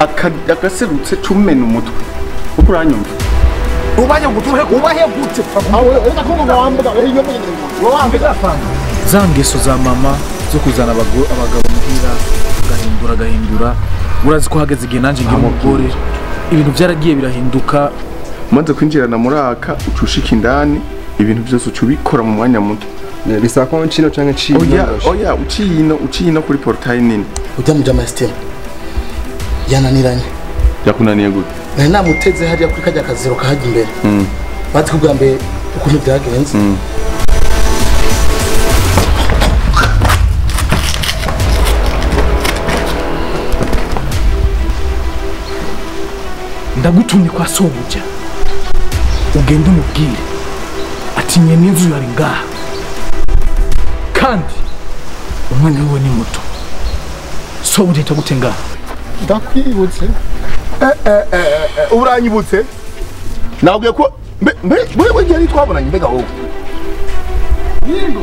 akaserutse cumena umutwe uko uranyumva ubaye gute reka ko ngwambuka za ngeso za mama zo kuzana abagabo muhira gahindura urazi ko hageze igihe nanje ngira umugore ibintu byaragiye birahinduka maze kwinjirana muraka ucushika indani ibintu byose ucubikora mu mwanya muto bisaba ko ncino canke cino oya ucino kuri portail nini ujya muja master yananiranye yakunaniye gute nari namuteze hariya kuri kajya kaziro kahajya imbere bati kubwa mbere ukuntu byagenze ndagutumye kwa sobuja ugende umubwire ati nye n'inzu yari ngaha kandi umwana wiwe ni muto sobuja itagute ngaha ndakwibutse uranyibutse nabwiye ko wewe ngeri twabonanye mbega wowe yingo